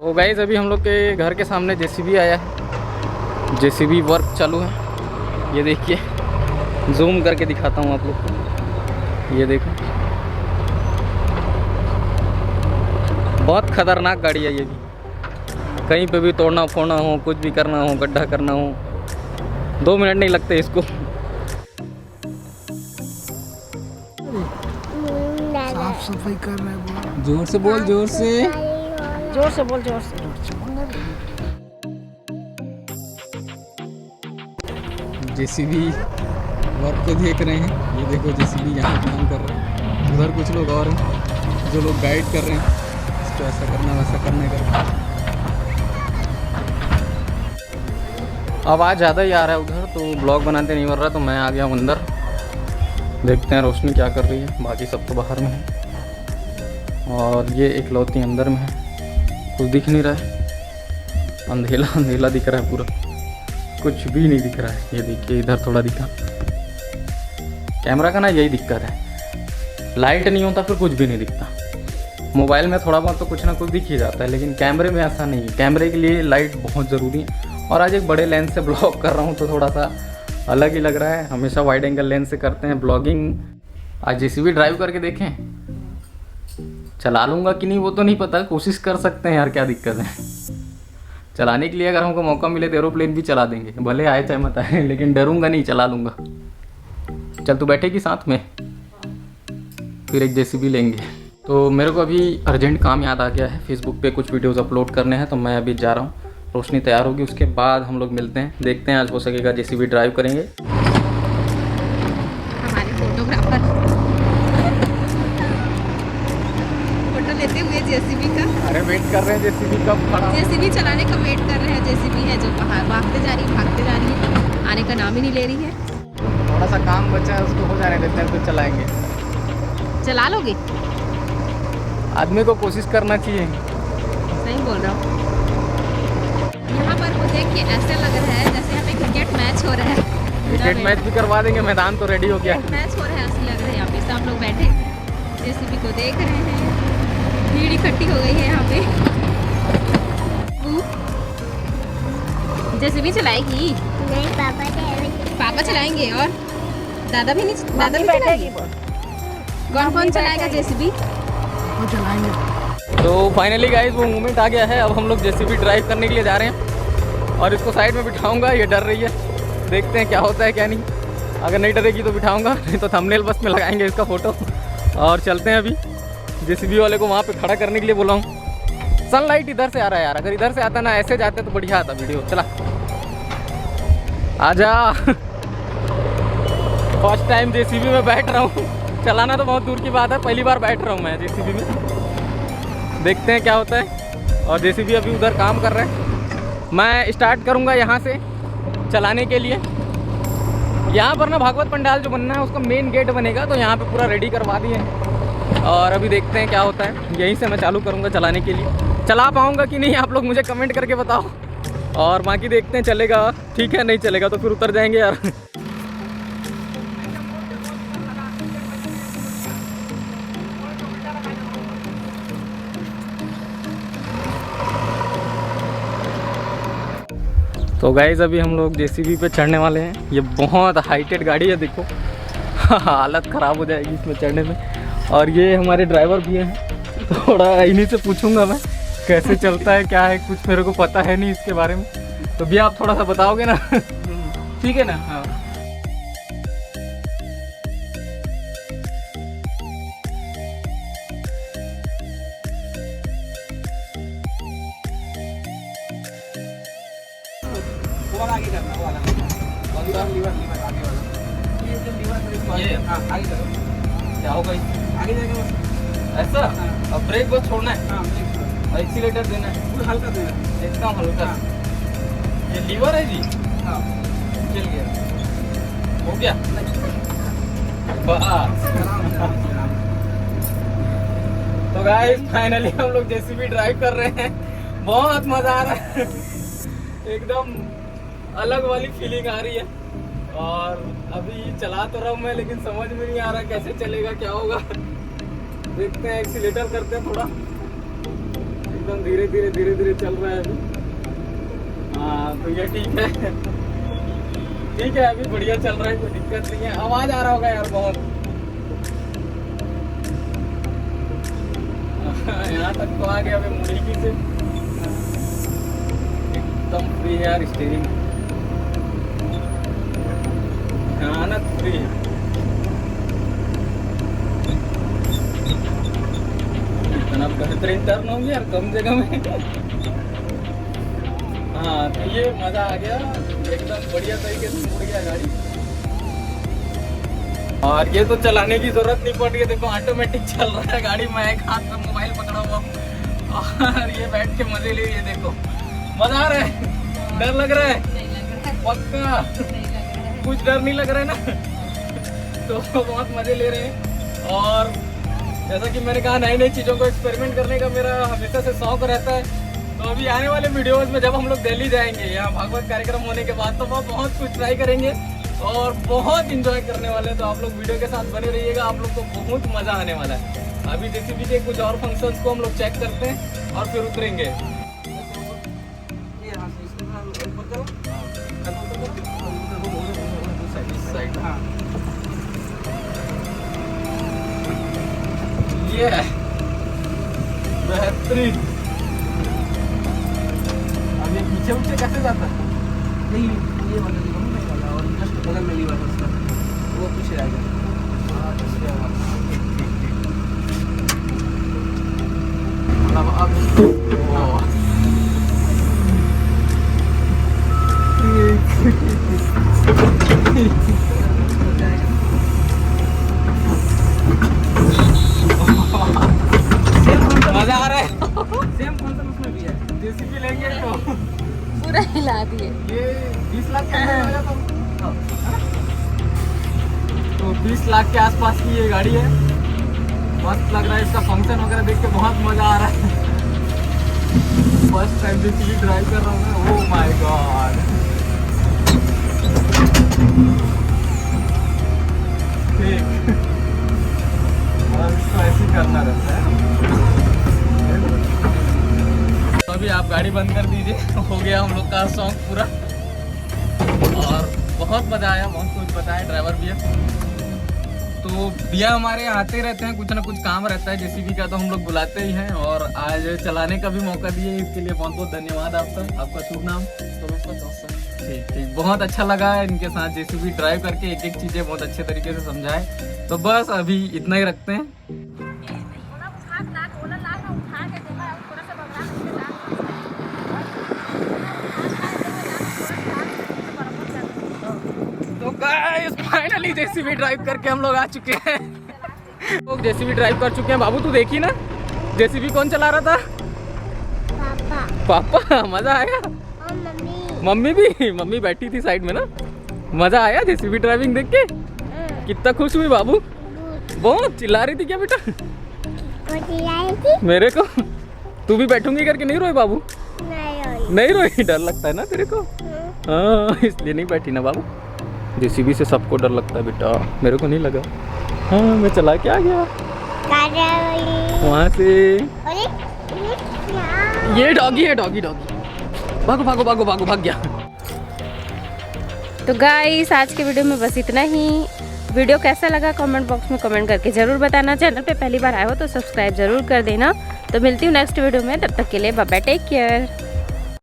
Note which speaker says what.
Speaker 1: तो गाइस अभी हम लोग के घर के सामने जेसीबी आया है, जेसीबी वर्क चालू है। ये देखिए, जूम करके दिखाता हूँ आप लोग को। ये देखो, बहुत खतरनाक गाड़ी है ये भी। कहीं पे भी तोड़ना फोड़ना हो, कुछ भी करना हो, गड्ढा करना हो, 2 मिनट नहीं लगते इसको।
Speaker 2: साफ सफाई कर रहे हैं।
Speaker 1: जोर से बोल, जोर से,
Speaker 2: जोर से बोल, जोर से।
Speaker 1: जेसीबी वर्क को देख रहे हैं। ये देखो जेसीबी यहाँ काम कर रहे हैं। उधर कुछ लोग और हैं जो लोग गाइड कर रहे हैं इसको, ऐसा करना वैसा करने का। आवाज़ ज़्यादा ही आ रहा है उधर, तो ब्लॉग बनाते नहीं बन रहा, तो मैं आ गया हूँ अंदर। देखते हैं रोशनी क्या कर रही है। बाकी सब तो बाहर में है और ये इकलौती अंदर में है। कुछ दिख नहीं रहा है, अंधेला अंधेला दिख रहा है पूरा, कुछ भी नहीं दिख रहा है। ये देखिए, इधर थोड़ा दिखा। कैमरा का ना यही दिक्कत है, लाइट नहीं होता फिर कुछ भी नहीं दिखता। मोबाइल में थोड़ा बहुत तो कुछ ना कुछ दिख ही जाता है, लेकिन कैमरे में ऐसा नहीं है। कैमरे के लिए लाइट बहुत ज़रूरी है। और आज एक बड़े लेंस से ब्लॉग कर रहा हूँ तो थोड़ा सा अलग ही लग रहा है। हमेशा वाइड एंगल लेंस से करते हैं ब्लॉगिंग। आज जेसीबी ड्राइव करके देखें, चला लूँगा कि नहीं वो तो नहीं पता, कोशिश कर सकते हैं यार, क्या दिक्कत है। चलाने के लिए अगर हमको मौका मिले तो एरोप्लेन भी चला देंगे, भले आए चाहे मत आए, लेकिन डरूंगा नहीं, चला लूँगा। चल तू बैठेगी साथ में, फिर एक जेसीबी लेंगे। तो मेरे को अभी अर्जेंट काम याद आ गया है, फेसबुक पे कुछ वीडियोस अपलोड करने हैं, तो मैं अभी जा रहा हूँ। रोशनी तैयार होगी, उसके बाद हम लोग मिलते हैं। देखते हैं, आज हो सकेगा जेसीबी ड्राइव करेंगे।
Speaker 3: हमारे फोटोग्राफर फोटो लेते हुए जेसीबी का।
Speaker 1: अरे वेट कर रहे हैं जेसीबी कब खड़ा।
Speaker 3: जेसीबी चलाने का वेट कर रहे हैं। जेसीबी है जो बाहर भागते जा रही है, आने का नाम ही नहीं ले रही है।
Speaker 1: थोड़ा सा काम बचा है, उसको हो जाने देते हैं, फिर चलाएंगे।
Speaker 3: चला लोगे?
Speaker 1: आदमी को कोशिश करना चाहिए।
Speaker 3: सही बोल रहा हूँ। यहाँ पर मुझे देख के ऐसा लग रहा है जैसे यहाँ पे क्रिकेट मैच हो रहा है।
Speaker 1: क्रिकेट मैच भी करवा देंगे, मैदान तो रेडी हो गया है।
Speaker 3: मैच हो रहा है, ऐसा लग रहा है। यहाँ पे सब लोग बैठे जेसीबी को देख रहे हैं। भीड़ इकट्ठी हो गई है यहाँ पे। जेसीबी चलाएगी?
Speaker 2: नहीं,
Speaker 3: पापा चलाएंगे। और दादा भी नहीं, दादा भी चलाएगी। कौन कौन चलाएगा जेसीबी?
Speaker 2: वो चलाएंगे।
Speaker 1: तो फाइनली गाइस वो मोमेंट आ गया है। अब हम लोग जेसीबी ड्राइव करने के लिए जा रहे हैं और इसको साइड में बिठाऊंगा। ये डर रही है, देखते हैं क्या होता है क्या नहीं। अगर नहीं डरेगी तो बिठाऊंगा, नहीं तो थंबनेल बस में लगाएंगे इसका फोटो। और चलते हैं अभी जेसीबी वाले को वहाँ पे खड़ा करने के लिए बोला हूँ। सनलाइट इधर से आ रहा है यार, अगर इधर से आता ना, ऐसे जाते तो बढ़िया आता वीडियो। चला आजा। फर्स्ट टाइम जेसीबी में बैठ रहा हूँ, चलाना तो बहुत दूर की बात है, पहली बार बैठ रहा हूँ मैं जेसीबी में। देखते हैं क्या होता है। और जेसीबी अभी उधर काम कर रहे हैं। मैं स्टार्ट करूंगा यहाँ से चलाने के लिए। यहाँ पर ना भागवत पंडाल जो बनना है उसका मेन गेट बनेगा, तो यहाँ पे पूरा रेडी करवा दिए हैं। और अभी देखते हैं क्या होता है। यहीं से मैं चालू करूँगा चलाने के लिए। चला पाऊँगा कि नहीं आप लोग मुझे कमेंट करके बताओ। और बाकी देखते हैं, चलेगा ठीक है, नहीं चलेगा तो फिर उतर जाएंगे यार। तो गाइज अभी हम लोग जेसीबी पे चढ़ने वाले हैं। ये बहुत हाइटेड गाड़ी है, देखो हालत ख़राब हो जाएगी इसमें चढ़ने में। और ये हमारे ड्राइवर भी हैं, थोड़ा इन्हीं से पूछूंगा मैं कैसे चलता है क्या है, कुछ मेरे को पता है नहीं इसके बारे में। तो भी आप थोड़ा सा बताओगे ना? ठीक है ना? हाँ। आगे करना वो वाला लीवर आगे वाला ये हाँ आगे करो। क्या होगा आगे जाएगा बस ऐसा। अब ब्रेक बस छोड़ना है। हाँ, और एक्सीलेटर देना है, फुल हल्का देना है, एकदम हल्का। ये लीवर है जी। हाँ चल गया, हो गया बस। तो गाइस फाइनली हम लोग जेसीबी ड्राइव कर रहे हैं। बहुत मजा आ रहा है, एकदम अलग वाली फीलिंग आ रही है। और अभी चला तो रहा हूँ मैं, लेकिन समझ में नहीं आ रहा कैसे चलेगा, क्या होगा। देखते हैं, एक्सीलेटर करते हैं थोड़ा। एकदम धीरे धीरे चल रहा है अभी। हाँ तो ये ठीक है अभी बढ़िया चल रहा है, कोई दिक्कत नहीं है। आवाज आ रहा होगा यार बहुत। यहाँ तक तो आ गया अभी मुड़ी से, एकदम फ्री है यार स्टीयरिंग, भयानक फ्री है। इतना बेहतरीन टर्न होगी यार कम जगह में। हाँ तो ये मजा आ गया, एकदम बढ़िया तरीके से मुड़ गया गाड़ी। और ये तो चलाने की जरूरत नहीं पड़ रही है, देखो ऑटोमेटिक चल रहा है गाड़ी। मैं एक हाथ में मोबाइल पकड़ा हुआ और ये बैठ के मजे ले रही है। देखो मजा आ रहा है, डर लग रहा है पक्का, कुछ डर नहीं लग रहा है ना। तो बहुत मजे ले रहे हैं। और जैसा कि मैंने कहा नई चीज़ों को एक्सपेरिमेंट करने का मेरा हमेशा से शौक रहता है। तो अभी आने वाले वीडियोस में जब हम लोग दिल्ली जाएंगे यहाँ भागवत कार्यक्रम होने के बाद, तो वह बहुत कुछ ट्राई करेंगे और बहुत इंजॉय करने वाले हैं। तो आप लोग वीडियो के साथ बने रहिएगा, आप लोग को बहुत मज़ा आने वाला है। अभी जेसीबी के कुछ और फंक्शंस को हम लोग चेक करते हैं और फिर उतरेंगे। ये बेहतरीन। अब ये पीछे कैसे जाता है?
Speaker 4: नहीं ये वाला नहीं वाला, और जस्ट बगल में ली वाला उसका वो पीछे आ गया।
Speaker 1: मतलब अब मजा आ रहा है।
Speaker 4: सेम कॉन्सेप्ट उसमें भी है।
Speaker 1: जेसीबी लेंगे तो
Speaker 3: पूरा हिला दिए।
Speaker 1: ये 20 लाख के अंदर आएगा तो 20 लाख के आसपास की ये गाड़ी है। मस्त लग रहा है, इसका फंक्शन वगैरह देख के बहुत मजा आ रहा है। फर्स्ट टाइम जेसीबी ड्राइव कर रहा हूँ मैं। ओह माय गॉड, ठीक। और इसको ऐसे ही करना रहता है। तो अभी आप गाड़ी बंद कर दीजिए, हो गया हम लोग का सॉन्ग पूरा। और बहुत मजा आया, बहुत कुछ बताया, ड्राइवर भी है। तो भैया हमारे आते रहते हैं, कुछ ना कुछ काम रहता है जेसीबी का, तो हम लोग बुलाते ही हैं। और आज चलाने का भी मौका दिए, इसके लिए बहुत बहुत धन्यवाद आपका। आपका शुभ नाम? ठीक ठीक, बहुत अच्छा लगा इनके साथ जेसीबी ड्राइव करके, एक एक चीज़ें बहुत अच्छे तरीके से समझाए। तो बस अभी इतना ही रखते हैं। तो गाइस फाइनली जेसीबी ड्राइव करके हम लोग आ चुके हैं। लोग जेसीबी ड्राइव कर चुके हैं। बाबू तू देखी ना जेसीबी कौन चला रहा था? पापा। मजा आया?
Speaker 2: और मम्मी।
Speaker 1: मम्मी भी, मम्मी बैठी थी साइड में ना। मजा आया जेसीबी ड्राइविंग देख के? कितना खुश हुई बाबू? बहुत चिल्ला रही थी क्या बेटा? मेरे को तू भी बैठूंगी करके नहीं रोई बाबू? नहीं रोई? डर लगता है ना तेरे को? हाँ इसलिए नहीं बैठी ना बाबू। जेसीबी से सबको डर लगता है बेटा, मेरे को नहीं लगा। हाँ मैं चला के आ गया वहाँ से। ये डॉगी है, डॉगी डॉगी। भागो भागो भागो भागो, भाग गया।
Speaker 3: तो गाइस आज के वीडियो में बस इतना ही। वीडियो कैसा लगा कमेंट बॉक्स में कमेंट करके जरूर बताना। चैनल पे पहली बार आए हो तो सब्सक्राइब जरूर कर देना। तो मिलती हूँ नेक्स्ट वीडियो में, तब तक के लिए बाय बाय, टेक केयर।